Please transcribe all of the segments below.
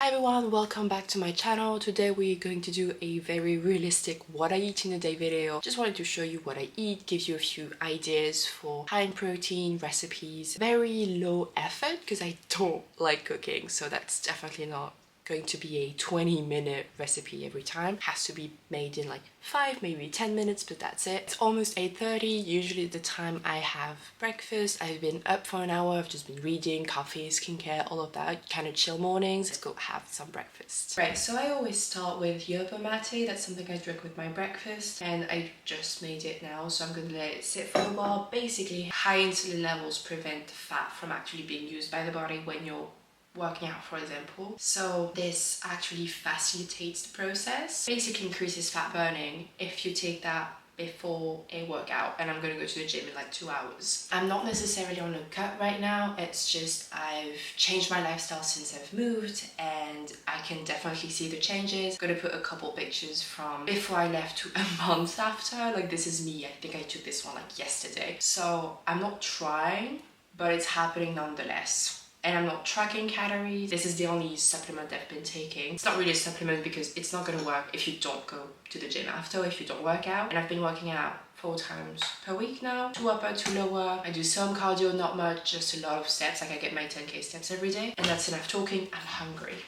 Hi everyone, welcome back to my channel. Today we're going to do a very realistic what I eat in a day video. Just wanted to show you what I eat, gives you a few ideas for high in protein recipes. Very low effort because I don't like cooking, so that's definitely not going to be a 20-minute recipe every time. Has to be made in like 5, maybe 10 minutes, but that's it. It's almost 8:30, usually the time I have breakfast. I've been up for an hour, I've just been reading, coffee, skincare, all of that, kind of chill mornings. Let's go have some breakfast. Right, so I always start with yerba mate. That's something I drink with my breakfast, and I just made it now, so I'm gonna let it sit for a while. Basically, high insulin levels prevent the fat from actually being used by the body when you're working out, for example. So this actually facilitates the process. Basically increases fat burning if you take that before a workout, and I'm gonna go to the gym in like 2 hours. I'm not necessarily on a cut right now, it's just I've changed my lifestyle since I've moved and I can definitely see the changes. I'm gonna put a couple pictures from before I left to a month after. Like, this is me. I think I took this one like yesterday. So I'm not trying, but it's happening nonetheless. And I'm not tracking calories. This is the only supplement I've been taking. It's not really a supplement because it's not gonna work if you don't go to the gym after, if you don't work out. And I've been working out 4 times per week now. 2 upper, 2 lower. I do some cardio, not much, just a lot of steps. Like, I get my 10k steps every day. And that's enough talking. I'm hungry.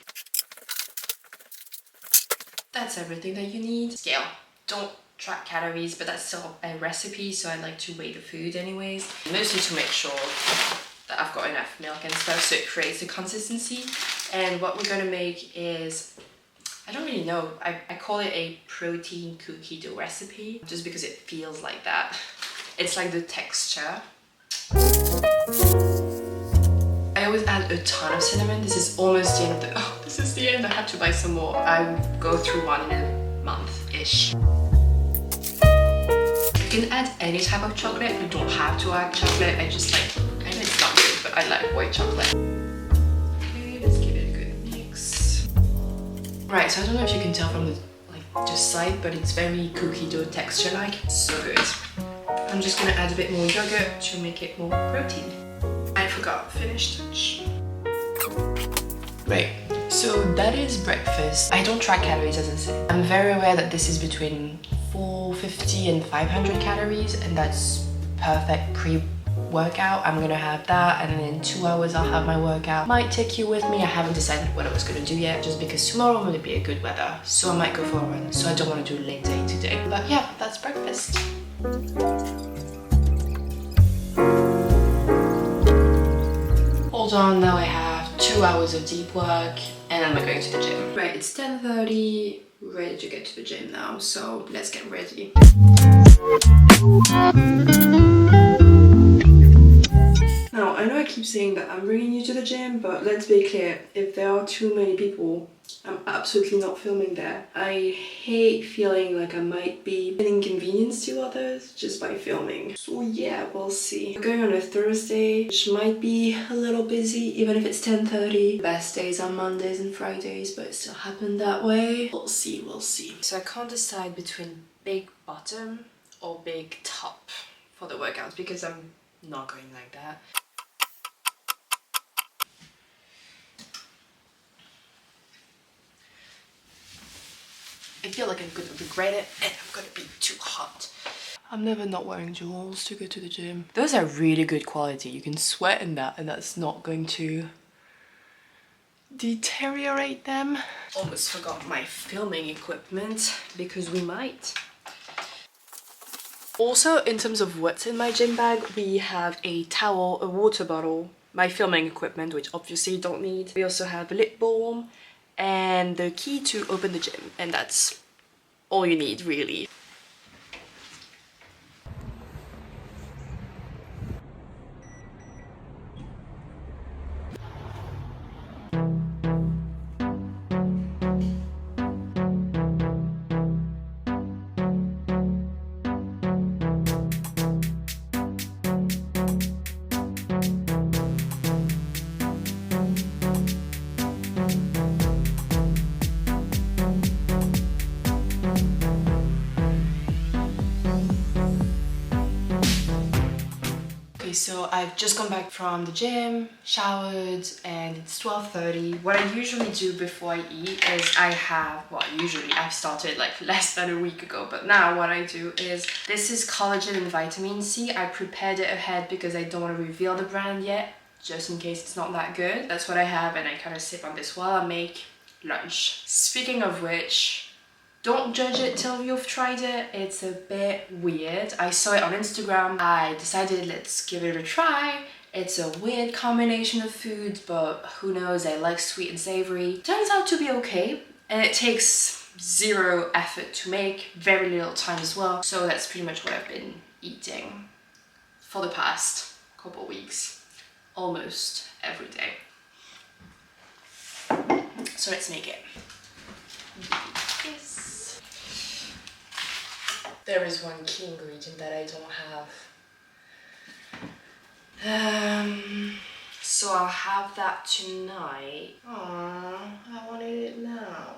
That's everything that you need. Scale. Don't track calories, but that's still a recipe, so I like to weigh the food anyways. Mostly to make sure that I've got enough milk and stuff, so it creates the consistency. And what we're gonna make is, I don't really know, I call it a protein cookie dough recipe, just because it feels like that. It's like the texture. I always add a ton of cinnamon. This is almost the end of the, oh, this is the end, I have to buy some more. I go through one in a month-ish. You can add any type of chocolate, you don't have to add chocolate, I just like, I know it's not good, but I like white chocolate. Okay, let's give it a good mix. Right, so I don't know if you can tell from the side, but it's very cookie dough texture like. So good. I'm just gonna add a bit more yogurt to make it more protein. I forgot, finish touch. Right, so that is breakfast. I don't track calories, as I said. I'm very aware that this is between 450 and 500 calories, and that's perfect pre-workout. I'm gonna have that, and then in 2 hours I'll have my workout. Might take you with me. I haven't decided what I was gonna do yet, just because tomorrow I'm gonna be a good weather, so I might go for a run. So I don't want to do a late day today. But yeah, that's breakfast. Hold on, now I have 2 hours of deep work, and then we're going to the gym. Right, it's 10:30. Ready to get to the gym now, so let's get ready. Now, I know I keep saying that I'm bringing you to the gym, but let's be clear, if there are too many people, I'm absolutely not filming there. I hate feeling like I might be an inconvenience to others just by filming. So yeah, we'll see. We're going on a Thursday, which might be a little busy, even if it's 10:30. Best days are Mondays and Fridays, but it still happened that way. We'll see, we'll see. So I can't decide between big bottom or big top for the workouts because I'm not going like that. I feel like I'm gonna regret it and I'm gonna be too hot. I'm never not wearing jewels to go to the gym. Those are really good quality. You can sweat in that and that's not going to deteriorate them. Almost forgot my filming equipment because we might. Also, in terms of what's in my gym bag, we have a towel, a water bottle, my filming equipment, which obviously you don't need. We also have a lip balm and the key to open the gym, and that's all you need, really. So I've just come back from the gym, showered, and it's 12:30. What I usually do before I eat is I've started like less than a week ago, but now what I do is, this is collagen and vitamin C. I prepared it ahead because I don't want to reveal the brand yet, just in case it's not that good. That's what I have, and I kind of sip on this while I make lunch. Speaking of which, don't judge it till you've tried it. It's a bit weird. I saw it on Instagram. I decided let's give it a try. It's a weird combination of foods, but who knows, I like sweet and savory. Turns out to be okay, and it takes zero effort to make, very little time as well. So that's pretty much what I've been eating for the past couple weeks, almost every day. So let's make it. Yes. There is one key ingredient that I don't have. So I'll have that tonight. Aww, I wanted it now.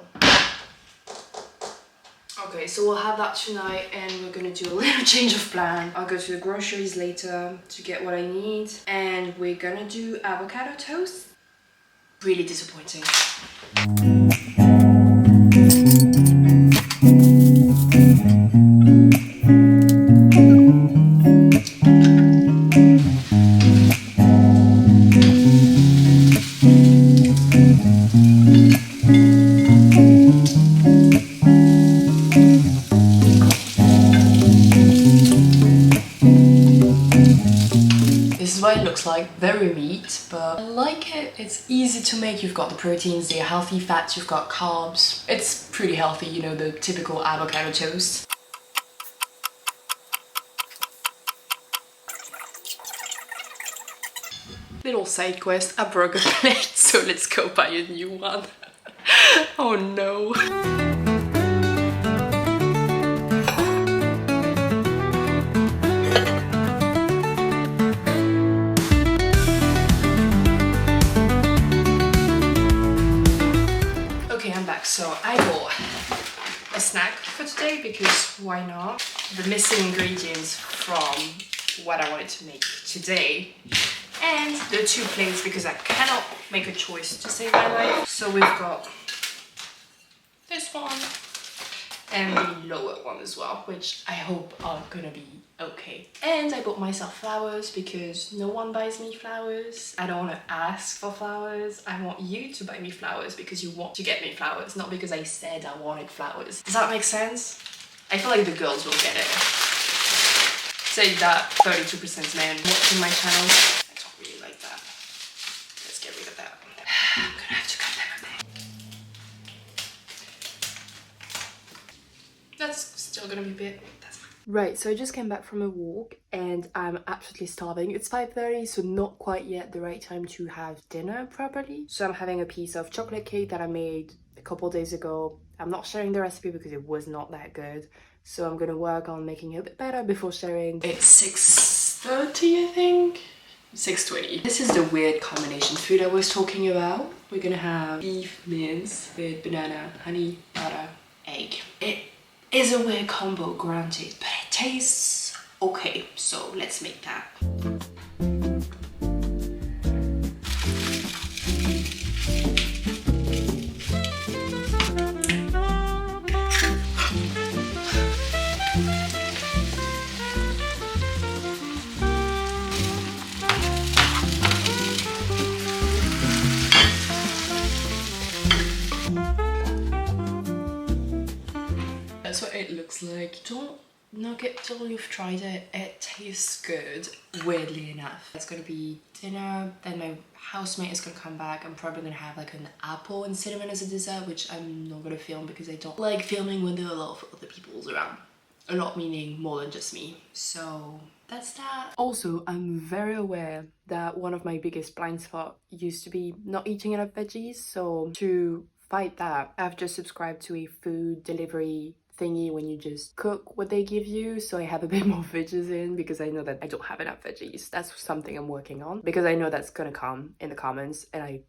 Okay, so we'll have that tonight, and we're gonna do a little change of plan. I'll go to the groceries later to get what I need, and we're gonna do avocado toast. Really disappointing. What it looks like, very meat, but I like it. It's easy to make. You've got the proteins, the healthy fats, you've got carbs. It's pretty healthy, you know, the typical avocado toast. Little side quest, I broke a plate, so let's go buy a new one. Oh no. So I bought a snack for today because why not? The missing ingredients from what I wanted to make today, and the 2 plates because I cannot make a choice to save my life. So we've got this one and the lower one as well, which I hope are gonna be okay. And I bought myself flowers because no one buys me flowers. I don't want to ask for flowers. I want you to buy me flowers because you want to get me flowers, not because I said I wanted flowers. Does that make sense? I feel like the girls will get it. Say that 32% men watching my channel. I don't really like that. Let's get rid of that. I'm gonna have to cut them a bit. That's still gonna be a bit. Right, so I just came back from a walk and I'm absolutely starving. It's 5:30, so not quite yet the right time to have dinner properly. So I'm having a piece of chocolate cake that I made a couple days ago. I'm not sharing the recipe because it was not that good. So I'm gonna work on making it a bit better before sharing. It's 6:30, I think? 6:20. This is the weird combination food I was talking about. We're gonna have beef mince with banana, honey, butter, egg. It is a weird combo, granted, but it tastes okay, so let's make that. That's what it looks like. Don't knock it till you've tried it. It tastes good, weirdly enough. It's gonna be dinner, then my housemate is gonna come back. I'm probably gonna have like an apple and cinnamon as a dessert, which I'm not gonna film because I don't like filming when there are a lot of other people around. A lot meaning more than just me. So that's that. Also, I'm very aware that one of my biggest blind spots used to be not eating enough veggies, so to fight that, I've just subscribed to a food delivery thingy when you just cook what they give you, so I have a bit more veggies in because I know that I don't have enough veggies. That's something I'm working on because I know that's gonna come in the comments and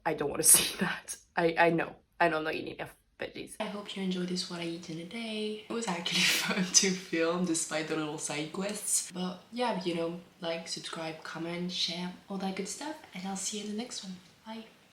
I don't want to see that. I know I'm not eating enough veggies. I hope you enjoyed this what I eat in a day. It was actually fun to film despite the little side quests. But yeah, you know, like, subscribe, comment, share, all that good stuff, and I'll see you in the next one. Bye.